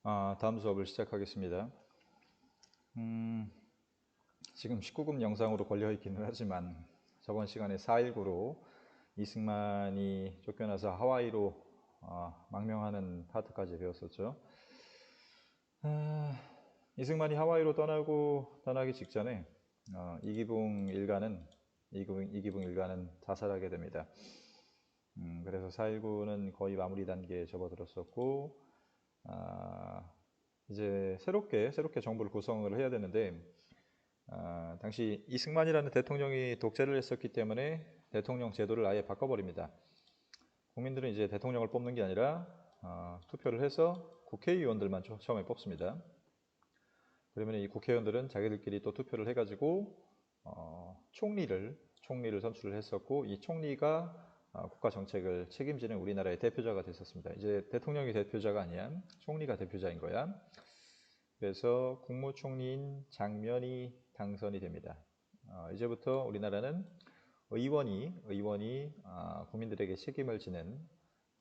다음 수업을 시작하겠습니다. 지금 19금 영상으로 걸려 있기는 하지만 저번 시간에 4.19로 이승만이 쫓겨나서 하와이로 망명하는 파트까지 배웠었죠. 이승만이 하와이로 떠나기 직전에 이기붕 일가는 자살하게 됩니다. 그래서 4.19는 거의 마무리 단계에 접어들었었고, 이제 새롭게 정부를 구성을 해야 되는데, 당시 이승만이라는 대통령이 독재를 했었기 때문에 대통령 제도를 아예 바꿔버립니다. 국민들은 이제 대통령을 뽑는 게 아니라 투표를 해서 국회의원들만 처음에 뽑습니다. 그러면 이 국회의원들은 자기들끼리 또 투표를 해가지고 총리를 선출을 했었고, 이 총리가 국가 정책을 책임지는 우리나라의 대표자가 됐었습니다. 이제 대통령이 대표자가 아니야, 총리가 대표자인 거야. 그래서 국무총리인 장면이 당선이 됩니다. 이제부터 우리나라는 의원이 국민들에게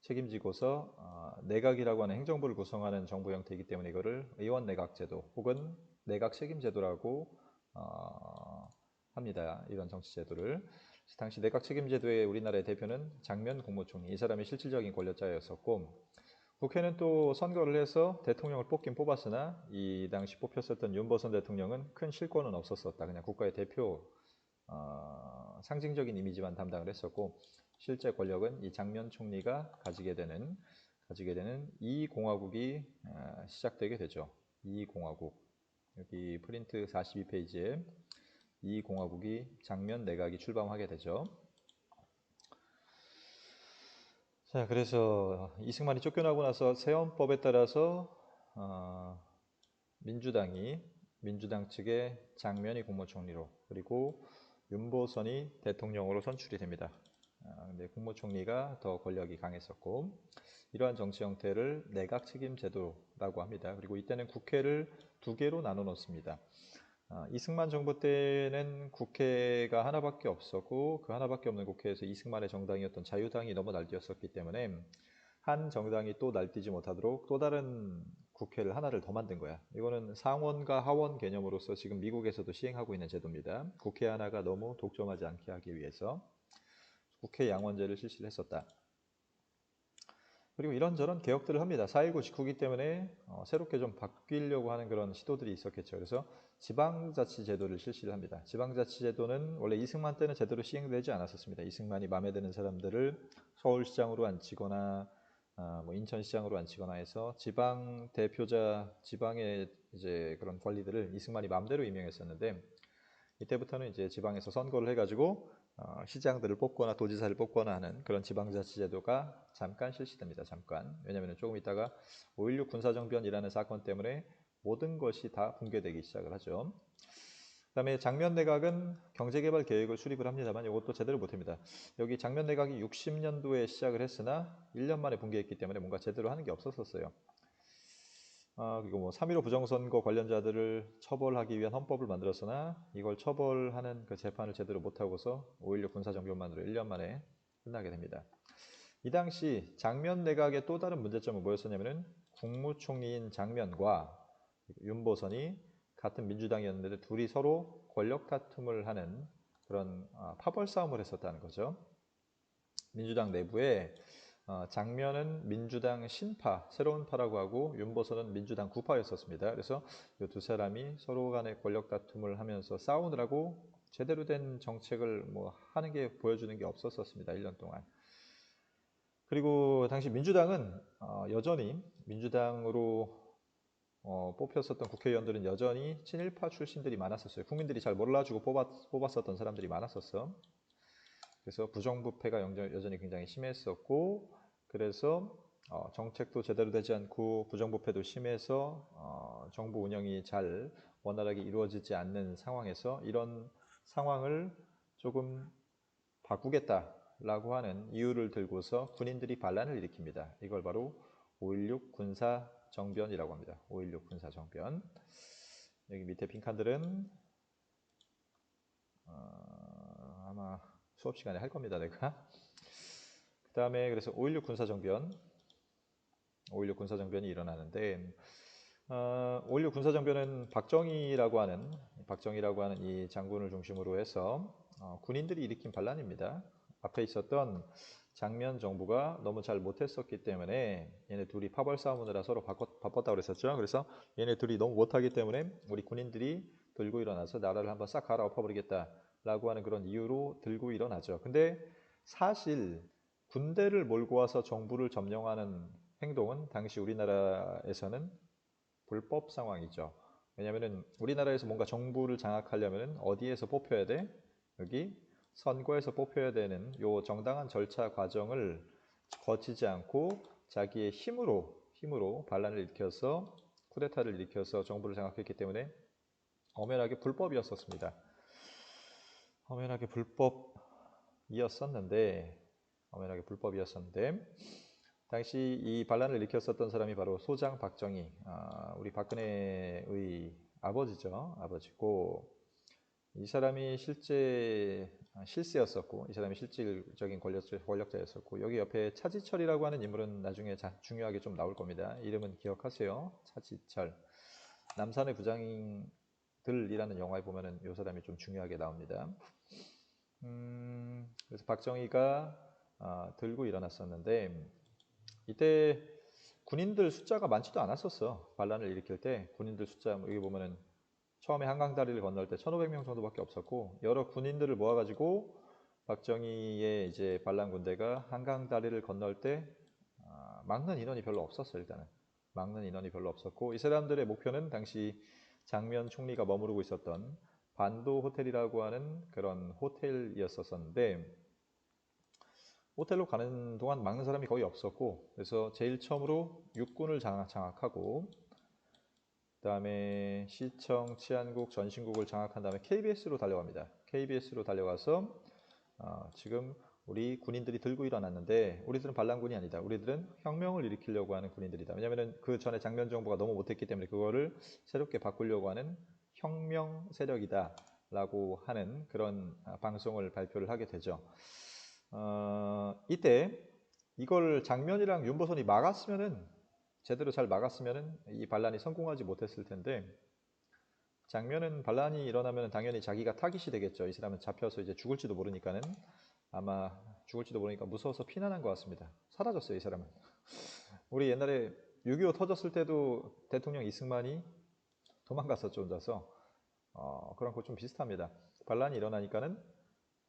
책임지고서 내각이라고 하는 행정부를 구성하는 정부 형태이기 때문에 이거를 의원 내각제도 혹은 내각 책임제도라고 합니다. 이런 정치제도를. 당시 내각 책임제도의 우리나라의 대표는 장면 국무총리, 이 사람이 실질적인 권력자였었고, 국회는 또 선거를 해서 대통령을 뽑긴 뽑았으나 이 당시 뽑혔었던 윤보선 대통령은 큰 실권은 없었었다. 그냥 국가의 대표, 상징적인 이미지만 담당을 했었고, 실제 권력은 이 장면 총리가 가지게 되는 이 공화국이 시작되게 되죠. 이 공화국, 여기 프린트 42페이지에 이 공화국이 장면 내각이 출범하게 되죠. 자, 그래서 이승만이 쫓겨나고 나서 세헌법에 따라서 민주당 측의 장면이 국무총리로, 그리고 윤보선이 대통령으로 선출이 됩니다. 근데 국무총리가 더 권력이 강했었고, 이러한 정치 형태를 내각 책임 제도라고 합니다. 그리고 이때는 국회를 두 개로 나눠 놓습니다. 이승만 정부 때는 국회가 하나밖에 없었고, 그 하나밖에 없는 국회에서 이승만의 정당이었던 자유당이 너무 날뛰었었기 때문에 한 정당이 또 날뛰지 못하도록 또 다른 국회를 하나를 더 만든 거야. 이거는 상원과 하원 개념으로서 지금 미국에서도 시행하고 있는 제도입니다. 국회 하나가 너무 독점하지 않게 하기 위해서 국회 양원제를 실시를 했었다. 그리고 이런저런 개혁들을 합니다. 4.19 직후기 때문에 새롭게 좀 바뀌려고 하는 그런 시도들이 있었겠죠. 그래서 지방자치제도를 실시를 합니다. 지방자치제도는 원래 이승만 때는 제대로 시행되지 않았었습니다. 이승만이 마음에 드는 사람들을 서울시장으로 앉히거나 뭐 인천시장으로 앉히거나 해서 지방 대표자, 지방의 이제 그런 관리들을 이승만이 마음대로 임명했었는데, 이때부터는 이제 지방에서 선거를 해가지고 시장들을 뽑거나 도지사를 뽑거나 하는 그런 지방자치제도가 잠깐 실시됩니다. 잠깐. 왜냐하면 조금 있다가 5.16 군사정변이라는 사건 때문에 모든 것이 다 붕괴되기 시작을 하죠. 그 다음에 장면 내각은 경제개발 계획을 수립을 합니다만 이것도 제대로 못합니다. 여기 장면 내각이 60년도에 시작을 했으나 1년 만에 붕괴했기 때문에 뭔가 제대로 하는 게 없었어요. 그리고 뭐 3.15 부정선거 관련자들을 처벌하기 위한 헌법을 만들었으나 이걸 처벌하는 그 재판을 제대로 못하고서 5.16 군사정변만으로 1년 만에 끝나게 됩니다. 이 당시 장면 내각의 또 다른 문제점은 뭐였었냐면은 국무총리인 장면과 윤보선이 같은 민주당이었는데 둘이 서로 권력 다툼을 하는 그런 파벌 싸움을 했었다는 거죠. 민주당 내부에 장면은 민주당 신파, 새로운 파라고 하고 윤보선은 민주당 구파였었습니다. 그래서 이 두 사람이 서로 간의 권력 다툼을 하면서 싸우느라고 제대로 된 정책을 뭐 하는 게 보여주는 게 없었습니다. 1년 동안. 그리고 당시 민주당은 여전히 민주당으로 뽑혔었던 국회의원들은 여전히 친일파 출신들이 많았었어요. 국민들이 잘 몰라주고 뽑았었던 사람들이 많았었어. 그래서 부정부패가 여전히 굉장히 심했었고, 그래서 정책도 제대로 되지 않고 부정부패도 심해서 정부 운영이 잘 원활하게 이루어지지 않는 상황에서 이런 상황을 조금 바꾸겠다라고 하는 이유를 들고서 군인들이 반란을 일으킵니다. 이걸 바로 5.16 군사정변이라고 합니다. 5.16 군사정변. 여기 밑에 빈칸들은 아마 수업 시간에 할 겁니다, 내가. 그 다음에 그래서 5.16 군사정변이 일어나는데, 5.16 군사정변은 박정희라고 하는 이 장군을 중심으로 해서 군인들이 일으킨 반란입니다. 앞에 있었던 장면 정부가 너무 잘 못했었기 때문에 얘네 둘이 파벌 싸움하느라 서로 바빴다고 그랬었죠. 그래서 얘네 둘이 너무 못하기 때문에 우리 군인들이 들고 일어나서 나라를 한번 싹 갈아엎어버리겠다라고 하는 그런 이유로 들고 일어나죠. 근데 사실 군대를 몰고 와서 정부를 점령하는 행동은 당시 우리나라에서는 불법 상황이죠. 왜냐하면 우리나라에서 뭔가 정부를 장악하려면 어디에서 뽑혀야 돼? 여기 선거에서 뽑혀야 되는 요 정당한 절차 과정을 거치지 않고 자기의 힘으로 반란을 일으켜서 쿠데타를 일으켜서 정부를 장악했기 때문에 엄연하게 불법이었었습니다. 엄연하게 불법이었었는데 당시 이 반란을 일으켰었던 사람이 바로 소장 박정희, 우리 박근혜의 아버지죠. 아버지고 이 사람이 실세였었고 이 사람이 실질적인 권력자였었고 여기 옆에 차지철이라고 하는 인물은 나중에 중요하게 좀 나올 겁니다. 이름은 기억하세요. 차지철. 남산의 부장들이라는 영화에 보면은 이 사람이 좀 중요하게 나옵니다. 그래서 박정희가 들고 일어났었는데 이때 군인들 숫자가 많지도 않았었어. 반란을 일으킬 때 군인들 숫자 여기 보면은 처음에 한강다리를 건널 때 1,500명 정도밖에 없었고 여러 군인들을 모아가지고 박정희의 이제 반란 군대가 한강다리를 건널 때 막는 인원이 별로 없었어. 일단은 막는 인원이 별로 없었고 이 사람들의 목표는 당시 장면 총리가 머무르고 있었던 반도 호텔이라고 하는 그런 호텔이었었는데 호텔로 가는 동안 막는 사람이 거의 없었고 그래서 제일 처음으로 육군을 장악하고 그 다음에 시청, 치안국, 전신국을 장악한 다음에 KBS로 달려갑니다. KBS로 달려가서 지금 우리 군인들이 들고 일어났는데 우리들은 반란군이 아니다. 우리들은 혁명을 일으키려고 하는 군인들이다. 왜냐하면 그 전에 장면 정부가 너무 못했기 때문에 그거를 새롭게 바꾸려고 하는 혁명 세력이다 라고 하는 그런 방송을 발표를 하게 되죠. 이때 이걸 장면이랑 윤보선이 제대로 잘 막았으면은 이 반란이 성공하지 못했을 텐데 장면은 반란이 일어나면 당연히 자기가 타깃이 되겠죠. 이 사람은 잡혀서 이제 죽을지도 모르니까 무서워서 피난한 것 같습니다. 사라졌어요, 이 사람은. 우리 옛날에 6.25 터졌을 때도 대통령 이승만이 도망갔었죠, 혼자서. 그런 거 좀 비슷합니다. 반란이 일어나니까는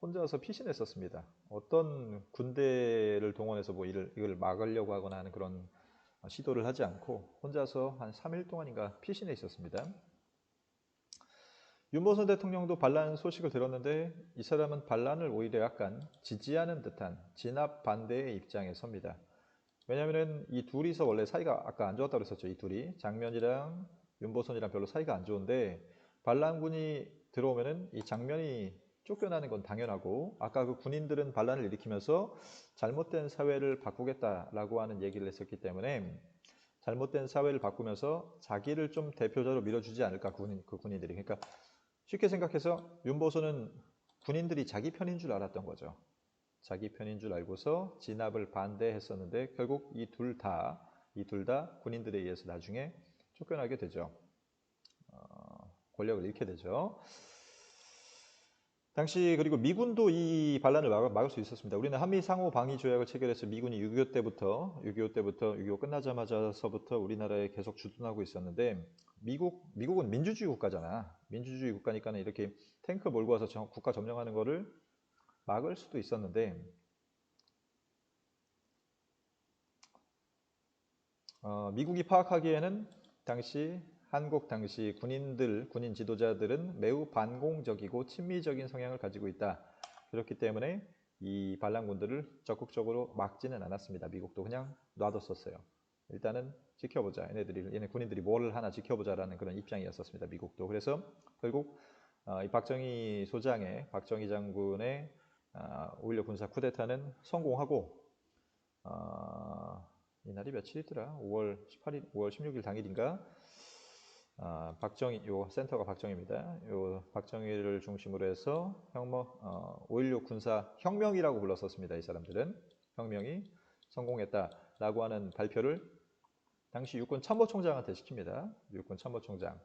혼자서 피신했었습니다. 어떤 군대를 동원해서 뭐 이걸 막으려고 하거나 하는 그런 시도를 하지 않고 혼자서 한 3일 동안인가 피신해 있었습니다. 윤보선 대통령도 반란 소식을 들었는데 이 사람은 반란을 오히려 약간 지지하는 듯한 진압 반대의 입장에 섭니다. 왜냐하면 이 둘이서 원래 사이가 아까 안 좋았다고 그랬었죠. 이 둘이 장면이랑 윤보선이랑 별로 사이가 안 좋은데 반란군이 들어오면은 이 장면이 쫓겨나는 건 당연하고 아까 그 군인들은 반란을 일으키면서 잘못된 사회를 바꾸겠다라고 하는 얘기를 했었기 때문에 잘못된 사회를 바꾸면서 자기를 좀 대표자로 밀어주지 않을까 그 군인들이. 그러니까 쉽게 생각해서 윤보선은 군인들이 자기 편인 줄 알았던 거죠. 자기 편인 줄 알고서 진압을 반대했었는데 결국 이 둘 다 군인들에 의해서 나중에 쫓겨나게 되죠. 권력을 잃게 되죠. 당시 그리고 미군도 이 반란을 막을 수 있었습니다. 우리는 한미 상호 방위 조약을 체결해서 미군이 6.25 끝나자마자서부터 우리나라에 계속 주둔하고 있었는데 미국은 민주주의 국가잖아. 민주주의 국가니까는 이렇게 탱크 몰고 와서 국가 점령하는 거를 막을 수도 있었는데 미국이 파악하기에는 한국 당시 군인 지도자들은 매우 반공적이고 친미적인 성향을 가지고 있다. 그렇기 때문에 이 반란군들을 적극적으로 막지는 않았습니다. 미국도 그냥 놔뒀었어요. 일단은 지켜보자. 얘네 군인들이 뭘 하나 지켜보자라는 그런 입장이었었습니다. 미국도. 그래서 결국 이 박정희 장군의 5.16 군사 쿠데타는 성공하고 이날이 며칠이더라? 5월 18일, 5월 16일 당일인가? 요 센터가 박정희입니다. 요 박정희를 중심으로 해서 5.16 군사 혁명이라고 불렀었습니다. 이 사람들은 혁명이 성공했다라고 하는 발표를 당시 육군 참모총장한테 시킵니다. 육군 참모총장.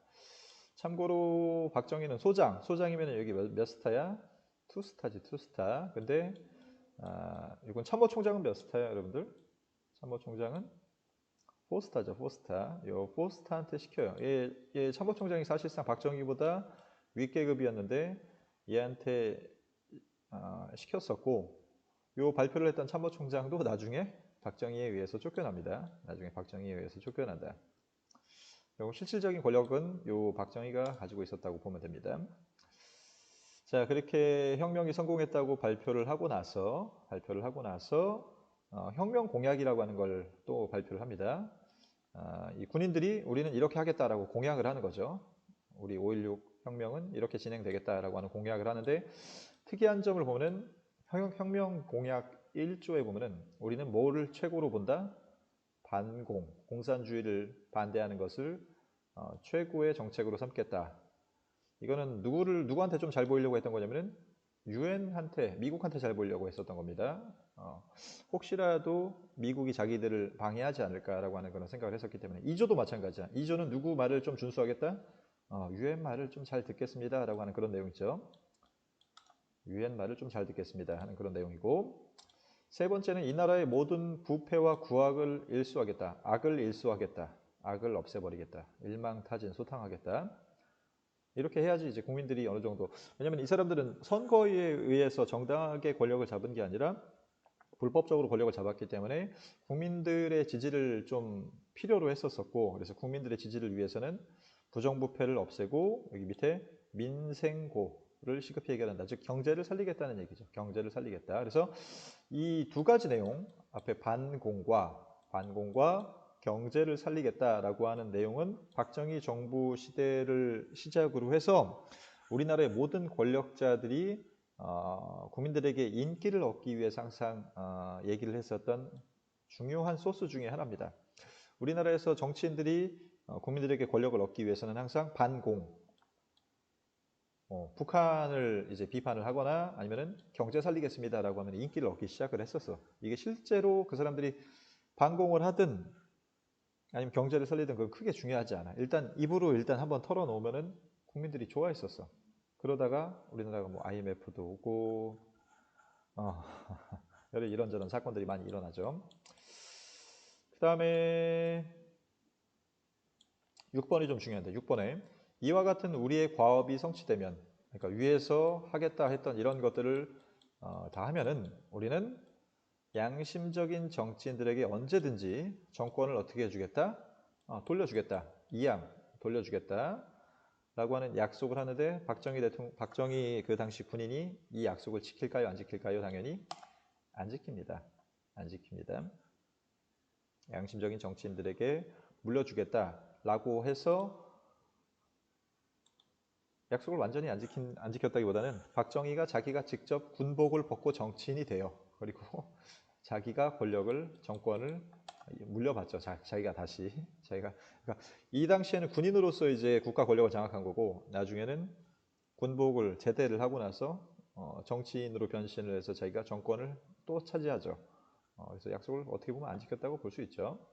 참고로 박정희는 소장이면 여기 몇 스타야? 투스타지, 투스타. 근데 육군 참모총장은 몇 스타야, 여러분들? 참모총장은 포스타죠, 포스타. 요 포스타한테 시켜요. 얘 참모총장이 사실상 박정희보다 윗계급이었는데 얘한테 시켰었고, 요 발표를 했던 참모총장도 나중에 박정희에 의해서 쫓겨납니다. 나중에 박정희에 의해서 쫓겨난다. 실질적인 권력은 요 박정희가 가지고 있었다고 보면 됩니다. 자, 그렇게 혁명이 성공했다고 발표를 하고 나서 혁명 공약이라고 하는 걸 또 발표를 합니다. 이 군인들이 우리는 이렇게 하겠다라고 공약을 하는 거죠. 우리 5.16 혁명은 이렇게 진행되겠다라고 하는 공약을 하는데, 특이한 점을 보면은 혁명 공약 1조에 보면은 우리는 뭐를 최고로 본다? 공산주의를 반대하는 것을 최고의 정책으로 삼겠다. 이거는 누구한테 좀 잘 보이려고 했던 거냐면은 유엔한테, 미국한테 잘 보이려고 했었던 겁니다. 혹시라도 미국이 자기들을 방해하지 않을까라고 하는 그런 생각을 했었기 때문에 2조도 마찬가지야. 2조는 누구 말을 좀 준수하겠다? 유엔 말을 좀 잘 듣겠습니다라고 하는 그런 내용이죠. 유엔 말을 좀 잘 듣겠습니다 하는 그런 내용이고, 세 번째는 이 나라의 모든 부패와 구악을 일수하겠다. 악을 일수하겠다. 악을 없애버리겠다. 일망타진 소탕하겠다. 이렇게 해야지 이제 국민들이 어느 정도, 왜냐면 이 사람들은 선거에 의해서 정당하게 권력을 잡은 게 아니라 불법적으로 권력을 잡았기 때문에 국민들의 지지를 좀 필요로 했었고, 그래서 국민들의 지지를 위해서는 부정부패를 없애고 여기 밑에 민생고를 시급히 해결한다. 즉 경제를 살리겠다는 얘기죠. 경제를 살리겠다. 그래서 이 두 가지 내용, 앞에 반공과 경제를 살리겠다라고 하는 내용은 박정희 정부 시대를 시작으로 해서 우리나라의 모든 권력자들이 국민들에게 인기를 얻기 위해서 항상 얘기를 했었던 중요한 소스 중에 하나입니다. 우리나라에서 정치인들이 국민들에게 권력을 얻기 위해서는 항상 북한을 이제 비판을 하거나 아니면은 경제 살리겠습니다라고 하면 인기를 얻기 시작을 했었어. 이게 실제로 그 사람들이 반공을 하든 아니면 경제를 살리든 그건 크게 중요하지 않아. 일단 입으로 한번 털어놓으면은 국민들이 좋아했었어. 그러다가 우리나라가 뭐 IMF도 오고 여러 이런저런 사건들이 많이 일어나죠. 그 다음에 6번이 좀 중요한데, 6번에 이와 같은 우리의 과업이 성취되면, 그러니까 위에서 하겠다 했던 이런 것들을 다 하면은 우리는 양심적인 정치인들에게 언제든지 정권을 어떻게 해주겠다? 돌려주겠다. 돌려주겠다. 라고 하는 약속을 하는데 박정희 그 당시 군인이 이 약속을 지킬까요? 안 지킬까요? 당연히 안 지킵니다. 안 지킵니다. 양심적인 정치인들에게 물려주겠다라고 해서 약속을 완전히 안 지켰다기보다는 박정희가 자기가 직접 군복을 벗고 정치인이 돼요. 그리고 자기가 정권을 물려받죠. 자기가 다시. 그러니까 이 당시에는 군인으로서 이제 국가 권력을 장악한 거고, 나중에는 군복을 제대를 하고 나서 정치인으로 변신을 해서 자기가 정권을 또 차지하죠. 그래서 약속을 어떻게 보면 안 지켰다고 볼 수 있죠.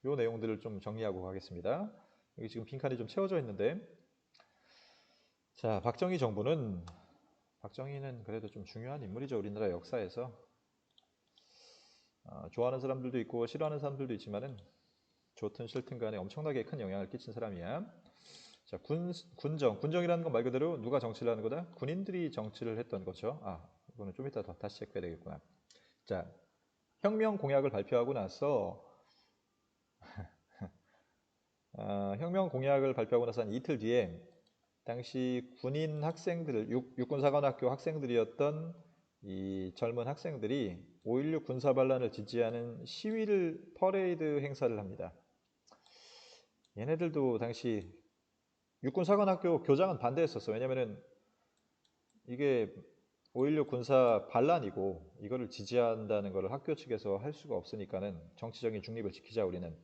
이 내용들을 좀 정리하고 가겠습니다. 여기 지금 빈칸이 좀 채워져 있는데, 자, 박정희는 그래도 좀 중요한 인물이죠. 우리나라 역사에서. 좋아하는 사람들도 있고 싫어하는 사람들도 있지만은 좋든 싫든 간에 엄청나게 큰 영향을 끼친 사람이야. 자, 군정이라는 건 말 그대로 누가 정치를 하는 거다? 군인들이 정치를 했던 거죠. 이거는 좀 이따 다시 체크해야 되겠구나. 자, 혁명 공약을 발표하고 나서 혁명 공약을 발표하고 나서 한 이틀 뒤에 당시 군인 학생들, 육군사관학교 학생들이었던 이 젊은 학생들이 5.16 군사반란을 지지하는 퍼레이드 행사를 합니다. 얘네들도 당시 육군사관학교 교장은 반대했었어. 왜냐면은 이게 5.16 군사 반란이고 이거를 지지한다는 것을 학교 측에서 할 수가 없으니까는 정치적인 중립을 지키자 우리는.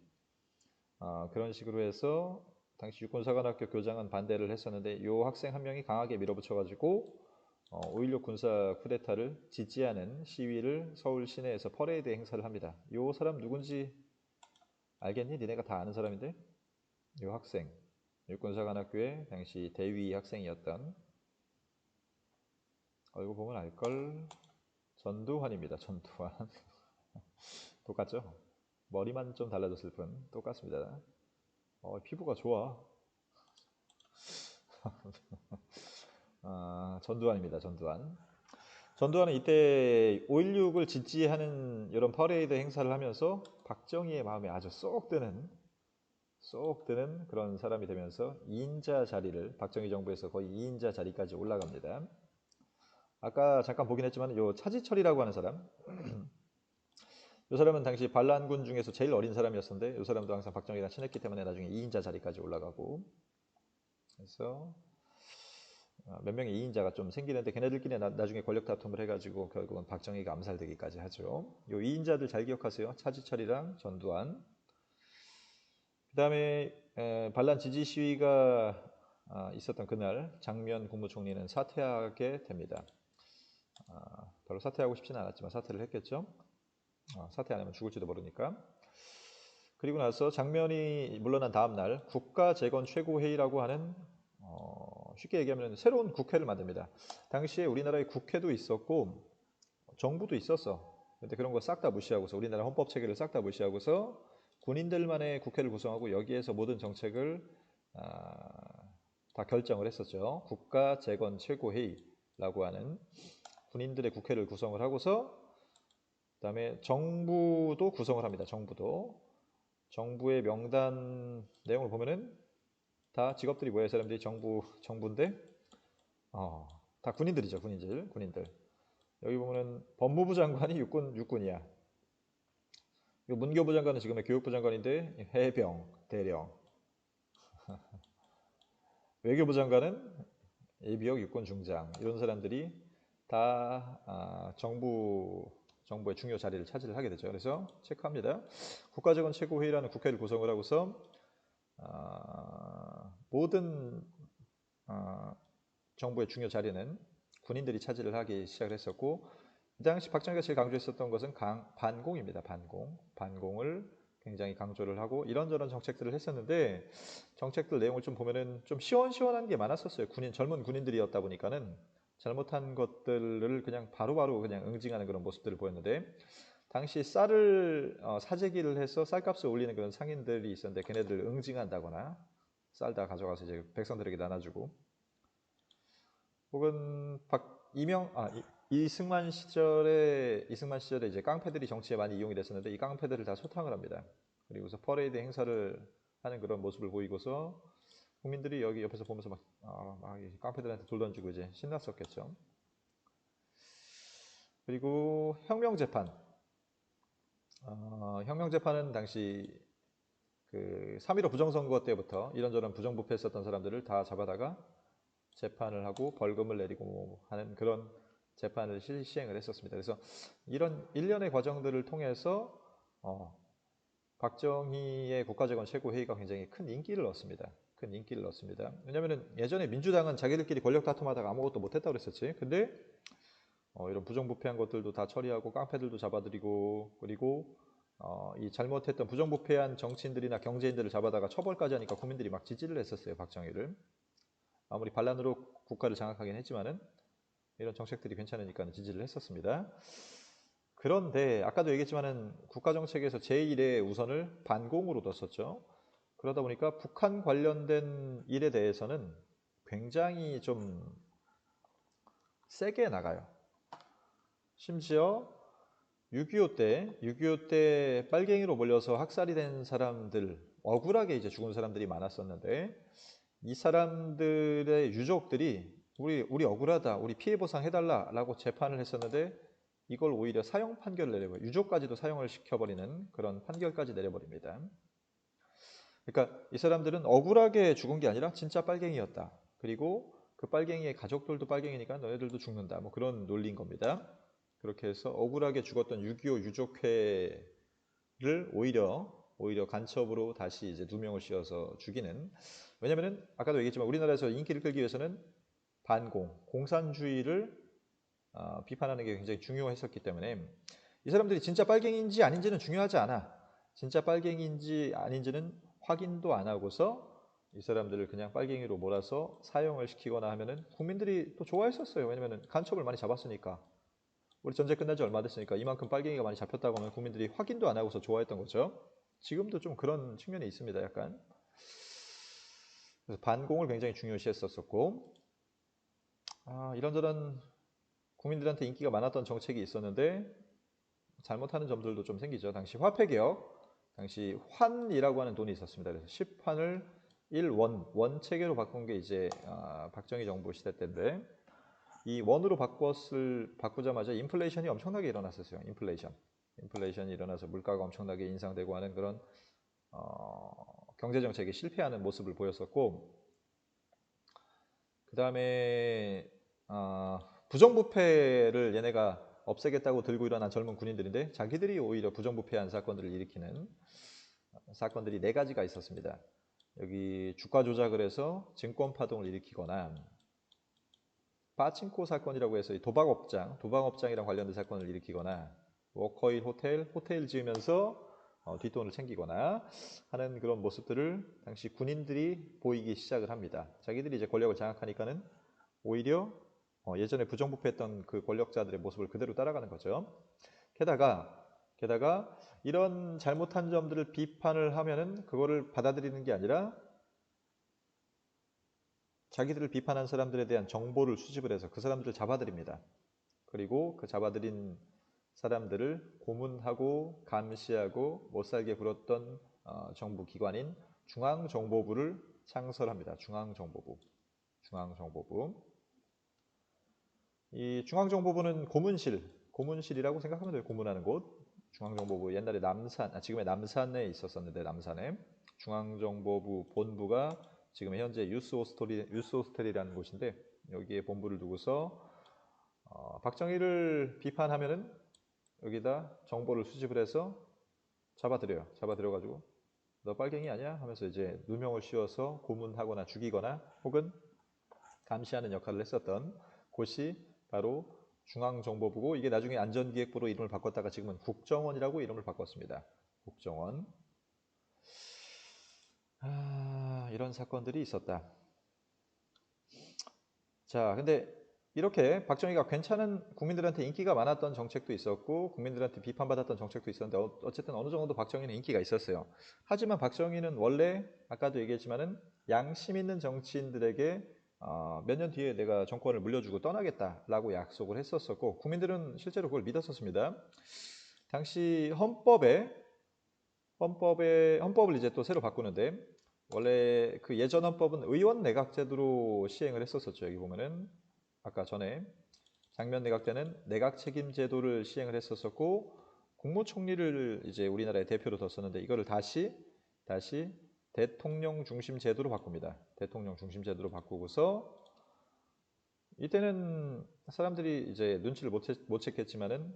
그런 식으로 해서 당시 육군사관학교 교장은 반대를 했었는데 이 학생 한 명이 강하게 밀어붙여가지고 5.16 군사 쿠데타를 지지하는 시위를 서울 시내에서 퍼레이드 행사를 합니다. 이 사람 누군지 알겠니? 니네가 다 아는 사람인데 이 학생 육군사관학교의 당시 대위 학생이었던 얼굴 보면 알걸 전두환입니다. 전두환. 똑같죠? 머리만 좀 달라졌을 뿐 똑같습니다. 피부가 좋아. 전두환입니다. 전두환. 전두환은 이때 5.16을 지지하는 이런 퍼레이드 행사를 하면서 박정희의 마음에 아주 쏙 드는 그런 사람이 되면서 2인자 자리를 박정희 정부에서 거의 2인자 자리까지 올라갑니다. 아까 잠깐 보긴 했지만 요 차지철이라고 하는 사람 이 사람은 당시 반란군 중에서 제일 어린 사람이었는데 이 사람도 항상 박정희랑 친했기 때문에 나중에 2인자 자리까지 올라가고 그래서 몇 명의 2인자가 좀 생기는데 걔네들끼리 나중에 권력 다툼을 해가지고 결국은 박정희가 암살되기까지 하죠. 요 2인자들 잘 기억하세요. 차지철이랑 전두환. 그 다음에 반란 지지 시위가 있었던 그날 장면 국무총리는 사퇴하게 됩니다. 별로 사퇴하고 싶지는 않았지만 사퇴를 했겠죠. 사퇴 안 하면 죽을지도 모르니까. 그리고 나서 장면이 물러난 다음 날 국가재건 최고회의라고 하는 쉽게 얘기하면 새로운 국회를 만듭니다. 당시에 우리나라에 국회도 있었고 정부도 있었어. 근데 그런 거 싹 다 무시하고서 우리나라 헌법 체계를 싹 다 무시하고서 군인들만의 국회를 구성하고 여기에서 모든 정책을 다 결정을 했었죠. 국가재건 최고회의라고 하는 군인들의 국회를 구성을 하고서 그다음에 정부도 구성을 합니다. 정부의 명단 내용을 보면은 다 직업들이 뭐예요? 사람들이 정부인데 다 군인들이죠. 군인들. 여기 보면은 법무부 장관이 육군이야. 문교부 장관은 지금의 교육부 장관인데 해병, 대령. 외교부 장관은 예비역 육군 중장. 이런 사람들이 다 정부의 중요 자리를 차지를 하게 되죠. 그래서 체크합니다. 국가재건 최고회의라는 국회를 구성을 하고서 모든 정부의 중요 자리는 군인들이 차지를 하기 시작을 했었고 이 당시 박정희가 제일 강조했었던 것은 반공입니다. 반공을 굉장히 강조를 하고 이런저런 정책들을 했었는데 정책들 내용을 좀 보면은 좀 시원시원한 게 많았었어요. 젊은 군인들이었다 보니까는 잘못한 것들을 그냥 바로바로 그냥 응징하는 그런 모습들을 보였는데 당시 쌀을 사재기를 해서 쌀값을 올리는 그런 상인들이 있었는데 걔네들 응징한다거나 쌀 다 가져가서 이제 백성들에게 나눠주고 혹은 이승만 시절에 이제 깡패들이 정치에 많이 이용이 됐었는데 이 깡패들을 다 소탕을 합니다. 그리고서 퍼레이드 행사를 하는 그런 모습을 보이고서 국민들이 여기 옆에서 보면서 막 깡패들한테 돌 던지고 이제 신났었겠죠. 그리고 혁명재판. 혁명재판은 당시 그 3.15 부정선거 때부터 이런저런 부정부패했었던 사람들을 다 잡아다가 재판을 하고 벌금을 내리고 하는 그런 재판을 시행을 했었습니다. 그래서 이런 일련의 과정들을 통해서 박정희의 국가재건 최고회의가 굉장히 큰 인기를 얻습니다. 왜냐하면 예전에 민주당은 자기들끼리 권력 다툼하다가 아무것도 못했다고 그랬었지. 근데 이런 부정부패한 것들도 다 처리하고 깡패들도 잡아들이고 그리고 이 잘못했던 부정부패한 정치인들이나 경제인들을 잡아다가 처벌까지 하니까 국민들이 막 지지를 했었어요. 박정희를. 아무리 반란으로 국가를 장악하긴 했지만은 이런 정책들이 괜찮으니까 지지를 했었습니다. 그런데 아까도 얘기했지만은 국가정책에서 제1의 우선을 반공으로 뒀었죠. 그러다 보니까 북한 관련된 일에 대해서는 굉장히 좀 세게 나가요. 심지어 6.25 때 빨갱이로 몰려서 학살이 된 사람들, 억울하게 이제 죽은 사람들이 많았었는데 이 사람들의 유족들이 우리 억울하다, 우리 피해 보상 해달라라고 재판을 했었는데 이걸 오히려 사형 판결을 내려버려요. 유족까지도 사형을 시켜버리는 그런 판결까지 내려버립니다. 그러니까 이 사람들은 억울하게 죽은 게 아니라 진짜 빨갱이였다. 그리고 그 빨갱이의 가족들도 빨갱이니까 너네들도 죽는다. 뭐 그런 논리인 겁니다. 그렇게 해서 억울하게 죽었던 6.25 유족회를 오히려 간첩으로 다시 이제 2명을 씌워서 죽이는. 왜냐면은 아까도 얘기했지만 우리나라에서 인기를 끌기 위해서는 공산주의를 비판하는 게 굉장히 중요했었기 때문에 이 사람들이 진짜 빨갱이인지 아닌지는 중요하지 않아. 진짜 빨갱이인지 아닌지는 확인도 안 하고서 이 사람들을 그냥 빨갱이로 몰아서 사형을 시키거나 하면은 국민들이 또 좋아했었어요. 왜냐면은 간첩을 많이 잡았으니까. 우리 전쟁 끝난 지 얼마 됐으니까 이만큼 빨갱이가 많이 잡혔다고 하면 국민들이 확인도 안 하고서 좋아했던 거죠. 지금도 좀 그런 측면이 있습니다. 약간. 그래서 반공을 굉장히 중요시 했었었고, 이런저런 국민들한테 인기가 많았던 정책이 있었는데 잘못하는 점들도 좀 생기죠. 당시 화폐개혁, 당시 환이라고 하는 돈이 있었습니다. 그래서 10환을 1원, 원 체계로 바꾼 게 이제 박정희 정부 시대 때인데, 이 원으로 바꾸자마자 인플레이션이 엄청나게 일어났었어요. 인플레이션이 일어나서 물가가 엄청나게 인상되고 하는 그런 경제 정책이 실패하는 모습을 보였었고, 그 다음에 부정부패를 얘네가 없애겠다고 들고 일어난 젊은 군인들인데 자기들이 오히려 부정부패한 사건들을 일으키는 사건들이 네 가지가 있었습니다. 여기 주가 조작을 해서 증권 파동을 일으키거나, 파친코 사건이라고 해서 도박업장이랑 관련된 사건을 일으키거나, 워커힐 호텔 지으면서 뒷돈을 챙기거나 하는 그런 모습들을 당시 군인들이 보이기 시작을 합니다. 자기들이 이제 권력을 장악하니까는 오히려 예전에 부정부패했던 그 권력자들의 모습을 그대로 따라가는 거죠. 게다가 이런 잘못한 점들을 비판을 하면은 그거를 받아들이는 게 아니라 자기들을 비판한 사람들에 대한 정보를 수집을 해서 그 사람들을 잡아들입니다. 그리고 그 잡아들인 사람들을 고문하고 감시하고 못살게 굴었던 정부 기관인 중앙정보부를 창설합니다. 중앙정보부. 이 중앙정보부는 고문실이라고 생각하면 돼요. 고문하는 곳. 중앙정보부 옛날에 지금의 남산에 있었었는데, 남산에 중앙정보부 본부가 지금의 현재 유스호스텔이라는 곳인데, 여기에 본부를 두고서 박정희를 비판하면은 여기다 정보를 수집을 해서 잡아들여가지고 너 빨갱이 아니야? 하면서 이제 누명을 씌워서 고문하거나 죽이거나 혹은 감시하는 역할을 했었던 곳이 바로 중앙정보부고, 이게 나중에 안전기획부로 이름을 바꿨다가 지금은 국정원이라고 이름을 바꿨습니다. 국정원. 이런 사건들이 있었다. 자, 근데 이렇게 박정희가 괜찮은, 국민들한테 인기가 많았던 정책도 있었고 국민들한테 비판받았던 정책도 있었는데 어쨌든 어느 정도 박정희는 인기가 있었어요. 하지만 박정희는 원래 아까도 얘기했지만은 양심 있는 정치인들에게 몇 년 뒤에 내가 정권을 물려주고 떠나겠다라고 약속을 했었었고 국민들은 실제로 그걸 믿었었습니다. 당시 헌법을 이제 또 새로 바꾸는데, 원래 그 예전 헌법은 의원 내각 제도로 시행을 했었었죠. 여기 보면은 아까 전에 장면 내각 때는 내각 책임 제도를 시행을 했었었고 국무총리를 이제 우리나라의 대표로 뒀었는데 이거를 다시 대통령 중심 제도로 바꿉니다. 대통령 중심 제도로 바꾸고서 이때는 사람들이 이제 눈치를 못 챘겠지만은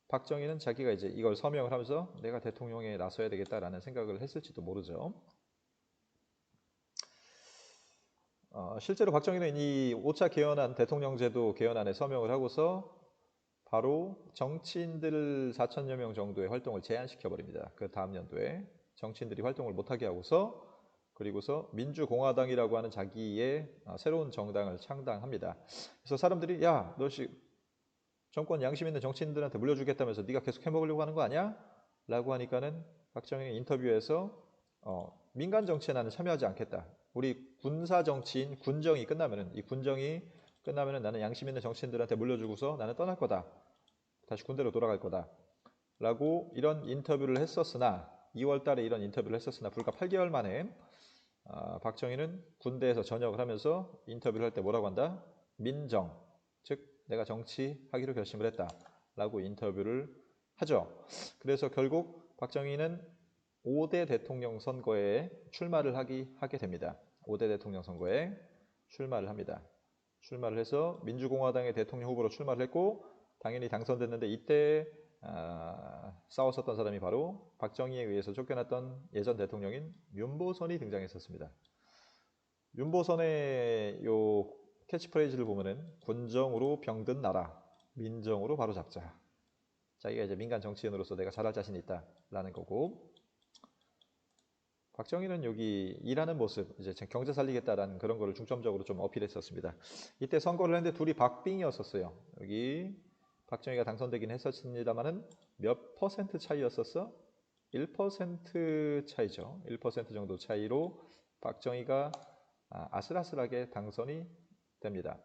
박정희는 자기가 이제 이걸 서명을 하면서 내가 대통령에 나서야 되겠다라는 생각을 했을지도 모르죠. 실제로 박정희는 이 5차 개헌안, 대통령제도 개헌안에 서명을 하고서 바로 정치인들 4천여 명 정도의 활동을 제한시켜 버립니다. 그 다음 연도에 정치인들이 활동을 못하게 하고서, 그리고서 민주공화당이라고 하는 자기의 새로운 정당을 창당합니다. 그래서 사람들이 야, 너씨 정권 양심 있는 정치인들한테 물려주겠다면서 네가 계속 해먹으려고 하는 거 아니야? 라고 하니까는 박정희 인터뷰에서 민간 정치에 나는 참여하지 않겠다. 우리 군사 정치인 군정이 끝나면은, 이 군정이 끝나면은 나는 양심 있는 정치인들한테 물려주고서 나는 떠날 거다. 다시 군대로 돌아갈 거다. 라고 이런 인터뷰를 했었으나 2월 달에 이런 인터뷰를 했었으나 불과 8개월 만에 박정희는 군대에서 전역을 하면서 인터뷰를 할 때 뭐라고 한다? 민정, 즉 내가 정치하기로 결심을 했다 라고 인터뷰를 하죠. 그래서 결국 박정희는 5대 대통령 선거에 출마를 하게 됩니다. 5대 대통령 선거에 출마를 합니다. 출마를 해서 민주공화당의 대통령 후보로 출마를 했고 당연히 당선됐는데, 이때 싸웠었던 사람이 바로 박정희에 의해서 쫓겨났던 예전 대통령인 윤보선이 등장했었습니다. 윤보선의 요 캐치프레이즈를 보면은 군정으로 병든 나라, 민정으로 바로잡자. 자기가 이제 민간 정치인으로서 내가 잘할 자신이 있다라는 거고, 박정희는 여기 일하는 모습, 이제 경제 살리겠다라는 그런 거를 중점적으로 좀 어필했었습니다. 이때 선거를 했는데 둘이 박빙이었었어요. 여기 박정희가 당선되긴 했었습니다만은 몇 퍼센트 차이였었어? 1% 차이죠. 1% 정도 차이로 박정희가 아슬아슬하게 당선이 됩니다.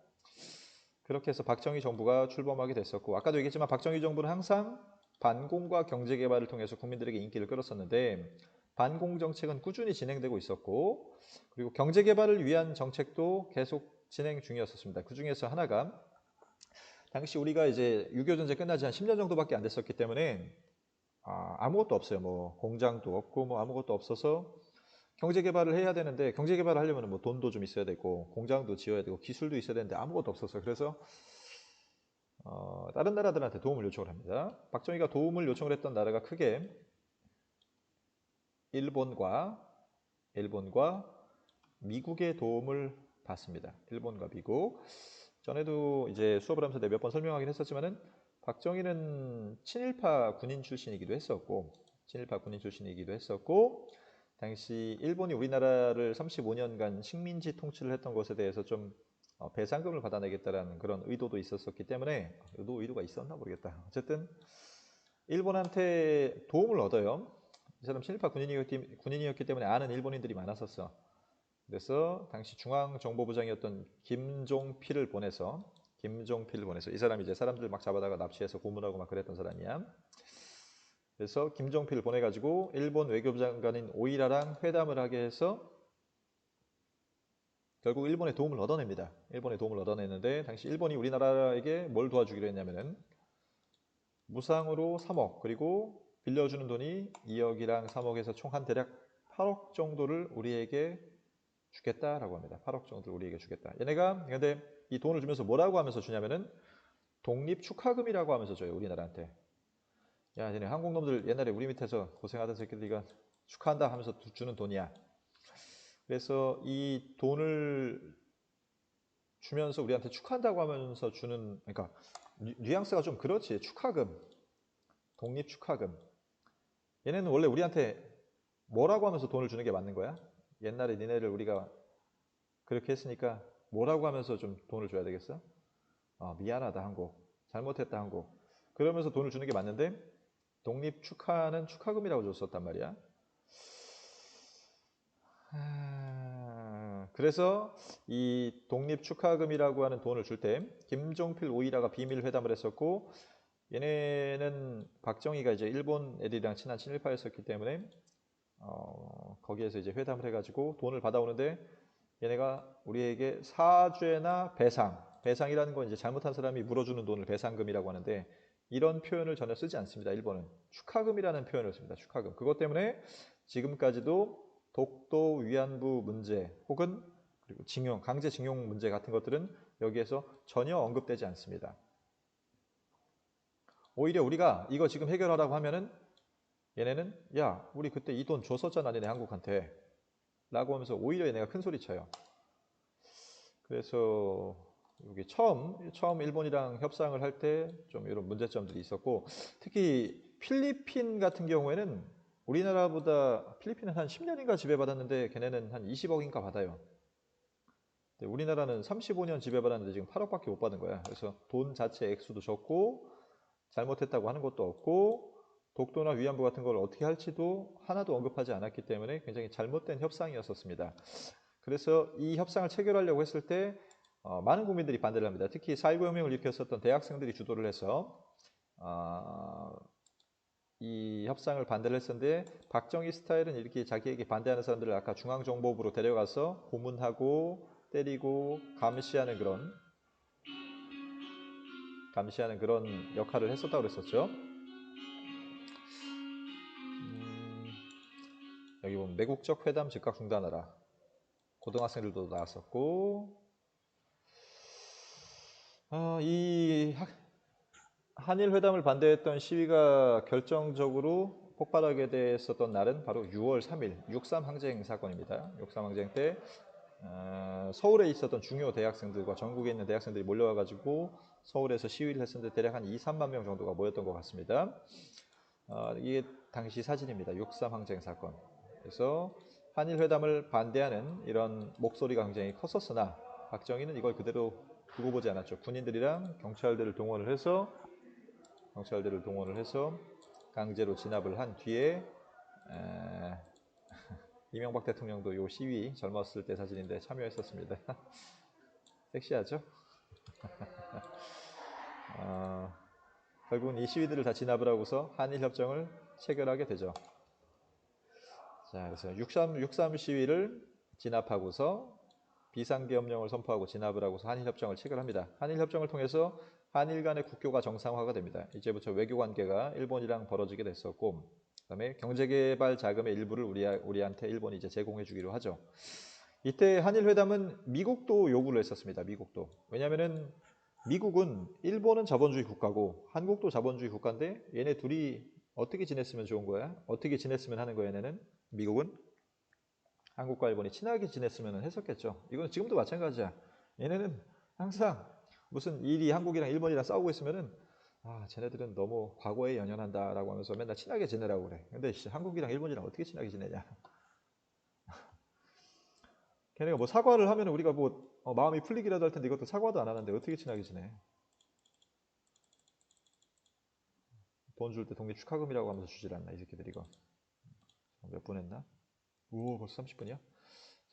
그렇게 해서 박정희 정부가 출범하게 됐었고, 아까도 얘기했지만 박정희 정부는 항상 반공과 경제개발을 통해서 국민들에게 인기를 끌었었는데, 반공 정책은 꾸준히 진행되고 있었고, 그리고 경제개발을 위한 정책도 계속 진행 중이었었습니다. 그 중에서 하나가, 당시 우리가 이제 6.25 전쟁 끝나지 한 10년 정도밖에 안 됐었기 때문에 아무것도 없어요. 뭐 공장도 없고 뭐 아무것도 없어서 경제개발을 해야 되는데, 경제개발을 하려면 뭐 돈도 좀 있어야 되고 공장도 지어야 되고 기술도 있어야 되는데 아무것도 없었어요. 그래서 다른 나라들한테 도움을 요청을 합니다. 박정희가 도움을 요청을 했던 나라가 크게 일본과 미국의 도움을 받습니다. 일본과 미국. 전에도 이제 수업을 하면서 몇 번 설명하긴 했었지만은, 박정희는 친일파 군인 출신이기도 했었고, 당시 일본이 우리나라를 35년간 식민지 통치를 했던 것에 대해서 좀 배상금을 받아내겠다라는 그런 의도도 있었기 때문에, 의도가 있었나 모르겠다. 어쨌든 일본한테 도움을 얻어요. 이 사람 친일파 군인이었기 때문에 아는 일본인들이 많았었어. 그래서 당시 중앙정보부장이었던 김종필을 보내서, 이 사람이 이제 사람들 막 잡아다가 납치해서 고문하고 막 그랬던 사람이야. 그래서 김종필을 보내가지고 일본 외교부 장관인 오이라랑 회담을 하게 해서 결국 일본의 도움을 얻어냅니다. 일본의 도움을 얻어냈는데, 당시 일본이 우리나라에게 뭘 도와주기로 했냐면은 무상으로 3억, 그리고 빌려주는 돈이 2억이랑 3억에서 총 한 대략 8억 정도를 우리에게 주겠다라고 합니다. 8억 정도를 우리에게 주겠다. 얘네가 근데 이 돈을 주면서 뭐라고 하면서 주냐면은 독립축하금이라고 하면서 줘요. 우리나라한테. 야, 얘네 한국 놈들 옛날에 우리 밑에서 고생하던 새끼들이가 축하한다 하면서 주는 돈이야. 그래서 이 돈을 주면서 우리한테 축하한다고 하면서 주는, 그러니까 뉘앙스가 좀 그렇지. 축하금, 독립축하금. 얘네는 원래 우리한테 뭐라고 하면서 돈을 주는 게 맞는 거야? 옛날에 니네를 우리가 그렇게 했으니까 뭐라고 하면서 좀 돈을 줘야 되겠어? 미안하다 한국, 잘못했다 한국, 그러면서 돈을 주는 게 맞는데, 독립 축하는 축하금이라고 줬었단 말이야. 그래서 이 독립 축하금이라고 하는 돈을 줄 때 김종필 오이라가 비밀 회담을 했었고, 얘네는 박정희가 이제 일본 애들이랑 친한 친일파였었기 때문에 거기에서 이제 회담을 해가지고 돈을 받아오는데, 얘네가 우리에게 사죄나 배상이라는 건 이제 잘못한 사람이 물어주는 돈을 배상금이라고 하는데, 이런 표현을 전혀 쓰지 않습니다. 일본은 축하금이라는 표현을 씁니다. 축하금. 그것 때문에 지금까지도 독도 위안부 문제 혹은 그리고 강제징용 문제 같은 것들은 여기에서 전혀 언급되지 않습니다. 오히려 우리가 이거 지금 해결하라고 하면은 얘네는 야, 우리 그때 이 돈 줬었잖아, 니네 한국한테 라고 하면서 오히려 얘네가 큰 소리 쳐요. 그래서 여기 처음 일본이랑 협상을 할 때 좀 이런 문제점들이 있었고, 특히 필리핀 같은 경우에는 우리나라보다, 필리핀은 한 10년인가 지배받았는데 걔네는 한 20억인가 받아요. 근데 우리나라는 35년 지배받았는데 지금 8억밖에 못 받은 거야. 그래서 돈 자체 액수도 적고 잘못했다고 하는 것도 없고, 독도나 위안부 같은 걸 어떻게 할지도 하나도 언급하지 않았기 때문에 굉장히 잘못된 협상이었었습니다. 그래서 이 협상을 체결하려고 했을 때 많은 국민들이 반대를 합니다. 특히 4.19 혁명을 일으켰었던 대학생들이 주도를 해서 이 협상을 반대를 했었는데, 박정희 스타일은 이렇게 자기에게 반대하는 사람들을 아까 중앙정보부로 데려가서 고문하고 때리고 감시하는 그런 역할을 했었다고 그랬었죠. 여기 보면 매국적 회담 즉각 중단하라. 고등학생들도 나왔었고, 이 한일 회담을 반대했던 시위가 결정적으로 폭발하게 됐었던 날은 바로 6월 3일 6.3 항쟁 사건입니다. 6.3 항쟁 때 서울에 있었던 중요 대학생들과 전국에 있는 대학생들이 몰려와가지고 서울에서 시위를 했었는데 대략 한 2, 3만 명 정도가 모였던 것 같습니다. 이게 당시 사진입니다. 6.3 항쟁 사건. 그래서 한일 회담을 반대하는 이런 목소리가 굉장히 컸었으나 박정희는 이걸 그대로 두고 보지 않았죠. 군인들이랑 경찰들을 동원을 해서 강제로 진압을 한 뒤에 이명박 대통령도 요 시위 젊었을 때 사진인데 참여했었습니다. 섹시하죠? 결국은 이 시위들을 다 진압을 하고서 한일협정을 체결하게 되죠. 자, 그래서 6.3 시위를 진압하고서 비상계엄령을 선포하고 진압을 하고서 한일협정을 체결합니다. 한일협정을 통해서 한일 간의 국교가 정상화가 됩니다. 이제부터 외교관계가 일본이랑 벌어지게 됐었고, 그다음에 경제개발 자금의 일부를 우리한테 일본이 이제 제공해 주기로 하죠. 이때 한일회담은 미국도 요구를 했었습니다. 미국도. 왜냐면은 미국은 일본은 자본주의 국가고 한국도 자본주의 국가인데 얘네 둘이 어떻게 지냈으면 좋은 거야? 어떻게 지냈으면 하는 거야, 얘네는? 미국은 한국과 일본이 친하게 지냈으면 했었겠죠. 이건 지금도 마찬가지야. 얘네는 항상 무슨 일이 한국이랑 일본이랑 싸우고 있으면은 쟤네들은 너무 과거에 연연한다라고 하면서 맨날 친하게 지내라고 그래. 근데 한국이랑 일본이랑 어떻게 친하게 지내냐? 걔네가 뭐 사과를 하면 우리가 뭐 마음이 풀리기라도 할 텐데 이것도 사과도 안 하는데 어떻게 친하게 지내? 돈 줄 때 독립 축하금이라고 하면서 주질 않나 이 새끼들 이거. 몇 분 했나? 오 벌써 30분이야?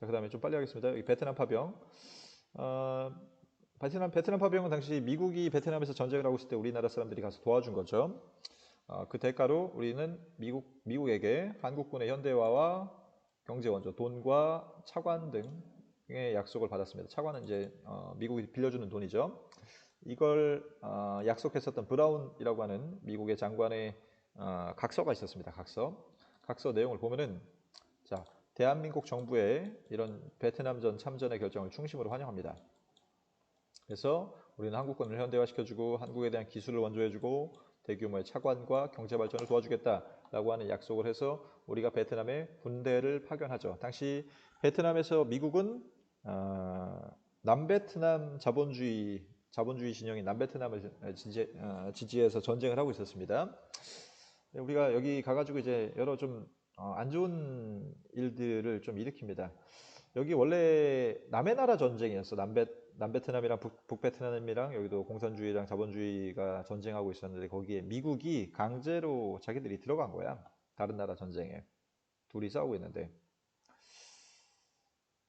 자, 그 다음에 좀 빨리 하겠습니다. 여기 베트남 파병. 어, 베트남 파병은 당시 미국이 베트남에서 전쟁을 하고 있을 때 우리나라 사람들이 가서 도와준 거죠. 그 대가로 우리는 미국에게 한국군의 현대화와 경제 원조, 돈과 차관 등의 약속을 받았습니다. 차관은 이제 미국이 빌려주는 돈이죠. 이걸 약속했었던 브라운이라고 하는 미국의 장관의 각서가 있었습니다. 각서 내용을 보면은 자, 대한민국 정부의 이런 베트남전 참전의 결정을 충심으로 환영합니다. 그래서 우리는 한국군을 현대화시켜주고 한국에 대한 기술을 원조해주고 대규모의 차관과 경제 발전을 도와주겠다라고 하는 약속을 해서 우리가 베트남에 군대를 파견하죠. 당시 베트남에서 미국은 남베트남 자본주의 진영인 남베트남을 지지해서 전쟁을 하고 있었습니다. 우리가 여기 가가지고 이제 여러 좀 안 좋은 일들을 좀 일으킵니다. 여기 원래 남의 나라 전쟁이었어. 남베트남이랑 북베트남이랑 여기도 공산주의랑 자본주의가 전쟁하고 있었는데 거기에 미국이 강제로 자기들이 들어간 거야. 다른 나라 전쟁에. 둘이 싸우고 있는데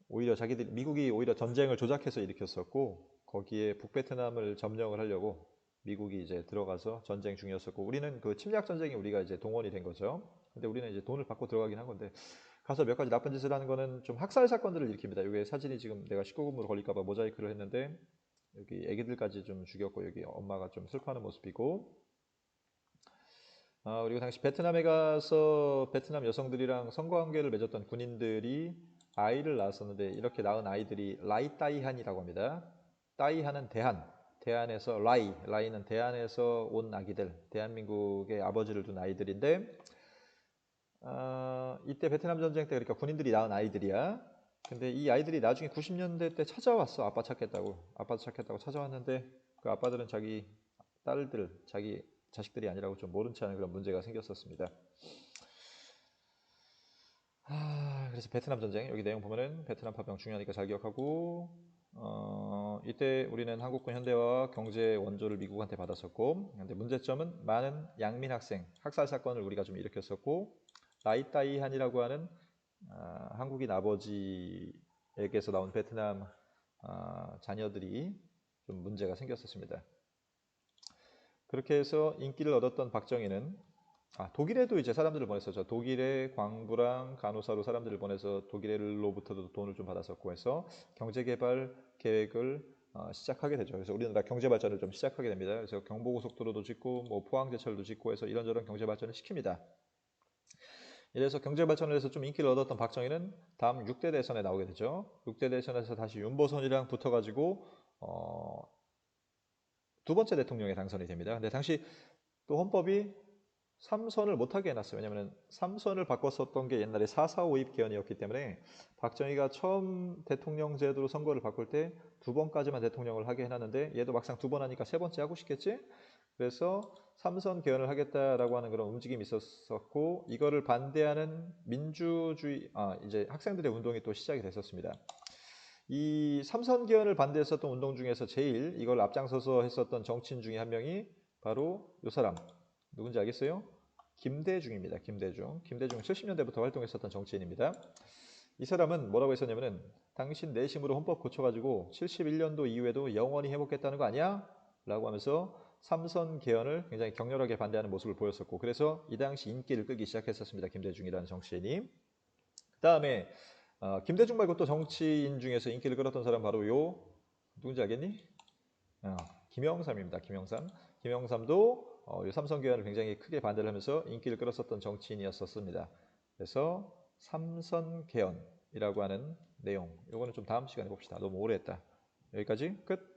오히려 미국이 오히려 전쟁을 조작해서 일으켰었고 거기에 북베트남을 점령을 하려고 미국이 이제 들어가서 전쟁 중이었었고 우리는 그 침략 전쟁에 우리가 이제 동원이 된 거죠. 근데 우리는 이제 돈을 받고 들어가긴 한 건데 가서 몇 가지 나쁜 짓을 하는 거는 좀 학살 사건들을 일으킵니다. 이게 사진이 지금 내가 19금으로 걸릴까봐 모자이크를 했는데 여기 애기들까지 좀 죽였고 여기 엄마가 좀 슬퍼하는 모습이고 그리고 당시 베트남에 가서 베트남 여성들이랑 성관계를 맺었던 군인들이 아이를 낳았었는데 이렇게 낳은 아이들이 라이따이한이라고 합니다. 따이한은 대한에서 라이는 대한에서 온 아기들, 대한민국의 아버지를 둔 아이들인데 이때 베트남 전쟁 때 그러니까 군인들이 낳은 아이들이야. 근데 이 아이들이 나중에 90년대 때 찾아왔어. 아빠 찾겠다고 찾아왔는데 그 아빠들은 자기 딸들, 자기 자식들이 아니라고 좀 모른 체 하는 그런 문제가 생겼었습니다. 그래서 베트남 전쟁 여기 내용 보면은 베트남 파병 중요하니까 잘 기억하고 이때 우리는 한국군 현대화와 경제 원조를 미국한테 받았었고 근데 문제점은 많은 양민 학살 사건을 우리가 좀 일으켰었고 라이따이한이라고 하는 한국인 아버지에게서 나온 베트남 자녀들이 좀 문제가 생겼었습니다. 그렇게 해서 인기를 얻었던 박정희는 독일에도 이제 사람들을 보냈었죠. 독일의 광부랑 간호사로 사람들을 보내서 독일로부터도 돈을 좀 받았었고 해서 경제개발 계획을 시작하게 되죠. 그래서 우리나라 경제 발전을 좀 시작하게 됩니다. 그래서 경부고속도로도 짓고 뭐 포항제철도 짓고 해서 이런저런 경제 발전을 시킵니다. 이래서 경제 발전을 해서 좀 인기를 얻었던 박정희는 다음 6대 대선에 나오게 되죠. 6대 대선에서 다시 윤보선이랑 붙어가지고 두 번째 대통령에 당선이 됩니다. 근데 당시 또 헌법이 삼선을 못하게 해놨어요. 왜냐하면 삼선을 바꿨었던 게 옛날에 4.4.5입 개헌이었기 때문에 박정희가 처음 대통령 제도로 선거를 바꿀 때 2번까지만 대통령을 하게 해놨는데 얘도 막상 2번 하니까 3번째 하고 싶겠지? 그래서 삼선 개헌을 하겠다라고 하는 그런 움직임이 있었었고 이거를 반대하는 민주주의 이제 학생들의 운동이 또 시작이 됐었습니다. 이 삼선 개헌을 반대했었던 운동 중에서 제일 이걸 앞장서서 했었던 정치인 중에 한 명이 바로 이 사람 누군지 알겠어요? 김대중입니다. 김대중 70년대부터 활동했었던 정치인입니다. 이 사람은 뭐라고 했었냐면은 당신 내심으로 헌법 고쳐가지고 71년도 이후에도 영원히 해먹겠다는 거 아니야? 라고 하면서 삼선 개헌을 굉장히 격렬하게 반대하는 모습을 보였었고 그래서 이 당시 인기를 끌기 시작했었습니다. 김대중이라는 정치인이. 그 다음에 김대중 말고 또 정치인 중에서 인기를 끌었던 사람 바로 요 누군지 알겠니? 김영삼입니다. 김영삼도 이 삼선 개헌을 굉장히 크게 반대를 하면서 인기를 끌었었던 정치인이었었습니다. 그래서 삼선 개헌이라고 하는 내용, 이거는 좀 다음 시간에 봅시다. 너무 오래 했다. 여기까지 끝.